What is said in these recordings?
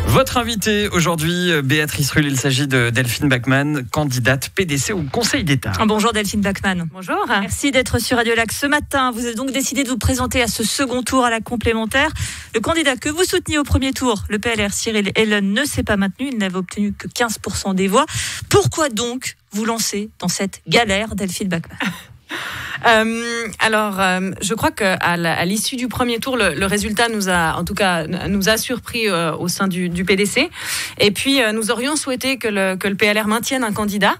Votre invitée aujourd'hui, Béatrice Rulle, il s'agit de Delphine Bachmann, candidate PDC au Conseil d'État. Bonjour Delphine Bachmann. Bonjour. Merci d'être sur Radio Lac ce matin. Vous avez donc décidé de vous présenter à ce second tour à la complémentaire. Le candidat que vous souteniez au premier tour, le PLR Cyril Hellon, ne s'est pas maintenu. Il n'avait obtenu que 15% des voix. Pourquoi donc vous lancer dans cette galère, Delphine Bachmann ? Je crois qu'à l'issue du premier tour, le résultat nous a surpris au sein du PDC. Et puis, nous aurions souhaité que le PLR maintienne un candidat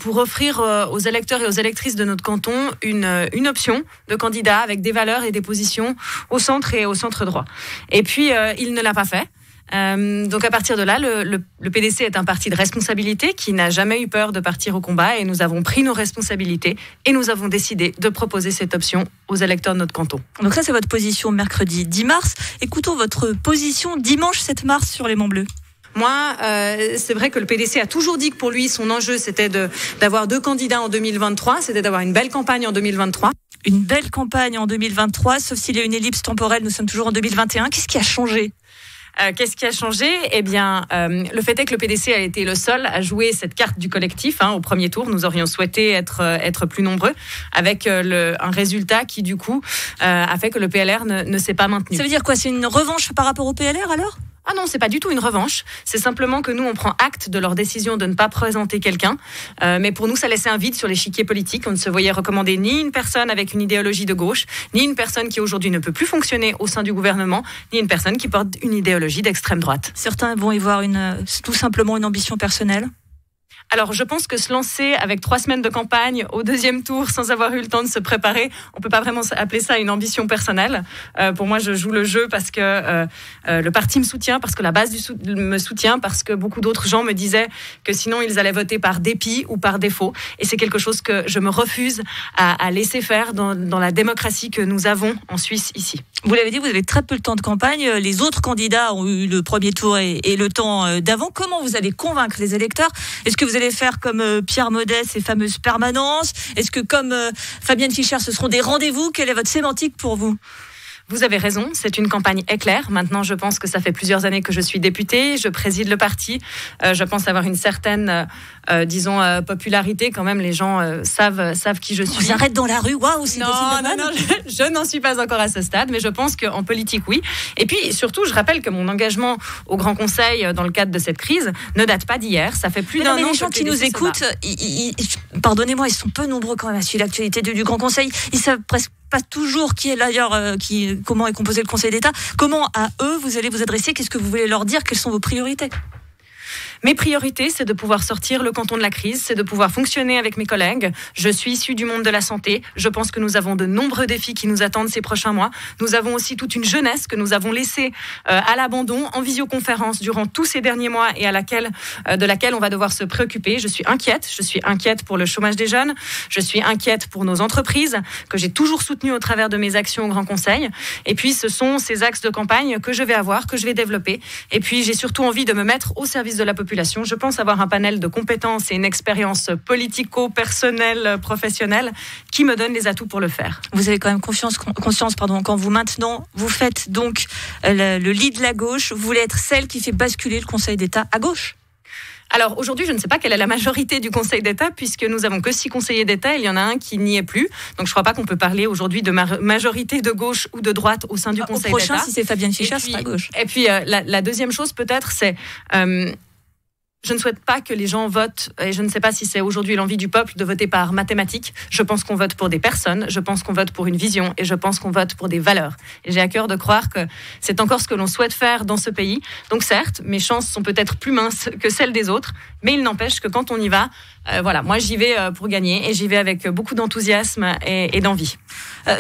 pour offrir aux électeurs et aux électrices de notre canton une option de candidat avec des valeurs et des positions au centre et au centre droit. Et puis, il ne l'a pas fait. Donc à partir de là, le PDC est un parti de responsabilité qui n'a jamais eu peur de partir au combat, et nous avons pris nos responsabilités et nous avons décidé de proposer cette option aux électeurs de notre canton. Donc ça, c'est votre position mercredi 10 mars. Écoutons votre position dimanche 7 mars sur les Monts Bleus. Moi, c'est vrai que le PDC a toujours dit que pour lui, son enjeu, c'était d'avoir 2 candidats en 2023, c'était d'avoir une belle campagne en 2023. Une belle campagne en 2023, sauf s'il y a une ellipse temporelle, nous sommes toujours en 2021. Qu'est-ce qui a changé ? Qu'est-ce qui a changé ? Eh bien, le fait est que le PDC a été le seul à jouer cette carte du collectif. Au premier tour, nous aurions souhaité être plus nombreux, avec un résultat qui, du coup, a fait que le PLR ne s'est pas maintenu. Ça veut dire quoi ? C'est une revanche par rapport au PLR, alors ? Ah non, c'est pas du tout une revanche. C'est simplement que nous, on prend acte de leur décision de ne pas présenter quelqu'un. Mais pour nous, ça laissait un vide sur l'échiquier politique. On ne se voyait recommander ni une personne avec une idéologie de gauche, ni une personne qui aujourd'hui ne peut plus fonctionner au sein du gouvernement, ni une personne qui porte une idéologie d'extrême droite. Certains vont y voir tout simplement une ambition personnelle. Alors, je pense que se lancer avec 3 semaines de campagne au deuxième tour sans avoir eu le temps de se préparer, on peut pas vraiment appeler ça une ambition personnelle. Pour moi, je joue le jeu parce que le parti me soutient, parce que la base me soutient, parce que beaucoup d'autres gens me disaient que sinon ils allaient voter par dépit ou par défaut. Et c'est quelque chose que je me refuse à laisser faire dans la démocratie que nous avons en Suisse ici. Vous l'avez dit, vous avez très peu de temps de campagne. Les autres candidats ont eu le premier tour et le temps d'avant. Comment vous allez convaincre les électeurs ? Est-ce que vous allez faire comme Pierre Maudet, ces fameuses permanences ? Est-ce que comme Fabienne Fischer, ce seront des rendez-vous ? Quelle est votre sémantique pour vous ? Vous avez raison, c'est une campagne éclair. Maintenant, je pense que ça fait plusieurs années que je suis députée, je préside le parti. Je pense avoir une certaine, popularité. Quand même, les gens savent qui je suis. On s'arrête dans la rue, waouh, c'est Non, je n'en suis pas encore à ce stade, mais je pense qu'en politique, oui. Et puis, surtout, je rappelle que mon engagement au Grand Conseil dans le cadre de cette crise ne date pas d'hier. Ça fait plus d'un an. Mais les gens qui nous écoutent, pardonnez-moi, ils sont peu nombreux quand même à suivre l'actualité du Grand Conseil. Ils savent presque pas toujours qui est d'ailleurs, comment est composé le Conseil d'État. Comment à eux vous allez vous adresser ? Qu'est-ce que vous voulez leur dire ? Quelles sont vos priorités ? Mes priorités, c'est de pouvoir sortir le canton de la crise, c'est de pouvoir fonctionner avec mes collègues. Je suis issue du monde de la santé. Je pense que nous avons de nombreux défis qui nous attendent ces prochains mois. Nous avons aussi toute une jeunesse que nous avons laissée à l'abandon en visioconférence durant tous ces derniers mois et de laquelle on va devoir se préoccuper. Je suis inquiète pour le chômage des jeunes. Je suis inquiète pour nos entreprises que j'ai toujours soutenues au travers de mes actions au Grand Conseil. Et puis, ce sont ces axes de campagne que je vais développer. Et puis, j'ai surtout envie de me mettre au service de la population. Je pense avoir un panel de compétences et une expérience politico-personnelle, professionnelle, qui me donne les atouts pour le faire. Vous avez quand même conscience quand vous faites donc le lead de la gauche, vous voulez être celle qui fait basculer le Conseil d'État à gauche ? Alors aujourd'hui, je ne sais pas quelle est la majorité du Conseil d'État, puisque nous avons que 6 conseillers d'État, il y en a un qui n'y est plus. Donc je ne crois pas qu'on peut parler aujourd'hui de majorité de gauche ou de droite au sein du Conseil d'État. Au prochain, si c'est Fabienne Fischer, ce sera à gauche. Et puis la deuxième chose peut-être, c'est... Je ne souhaite pas que les gens votent, et je ne sais pas si c'est aujourd'hui l'envie du peuple de voter par mathématiques. Je pense qu'on vote pour des personnes, je pense qu'on vote pour une vision, et je pense qu'on vote pour des valeurs. Et j'ai à cœur de croire que c'est encore ce que l'on souhaite faire dans ce pays. Donc certes, mes chances sont peut-être plus minces que celles des autres, mais il n'empêche que quand on y va, moi j'y vais pour gagner, et j'y vais avec beaucoup d'enthousiasme et d'envie.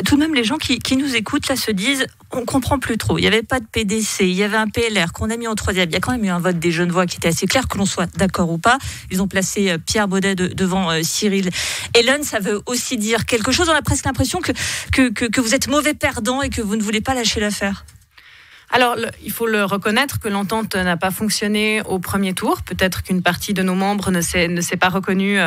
Tout de même, les gens qui nous écoutent là se disent, on comprend plus trop. Il n'y avait pas de PDC, il y avait un PLR qu'on a mis en troisième. Il y a quand même eu un vote des Genevois qui était assez clair, que l'on soit d'accord ou pas. Ils ont placé Pierre Maudet devant Cyril Hellon. Ça veut aussi dire quelque chose. On a presque l'impression que vous êtes mauvais perdant et que vous ne voulez pas lâcher l'affaire. Alors, il faut le reconnaître que l'entente n'a pas fonctionné au premier tour. Peut-être qu'une partie de nos membres ne s'est pas reconnue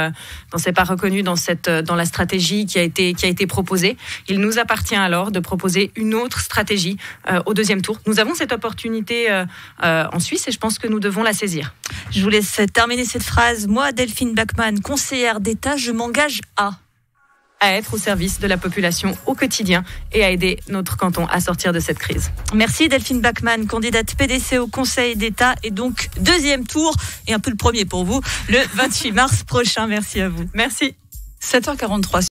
dans la stratégie qui a été proposée. Il nous appartient alors de proposer une autre stratégie au deuxième tour. Nous avons cette opportunité en Suisse et je pense que nous devons la saisir. Je vous laisse terminer cette phrase. Moi, Delphine Bachmann, conseillère d'État, je m'engage à être au service de la population au quotidien et à aider notre canton à sortir de cette crise. Merci Delphine Bachmann, candidate PDC au Conseil d'État et donc deuxième tour et un peu le premier pour vous le 28 mars prochain. Merci à vous. Merci. 7h43.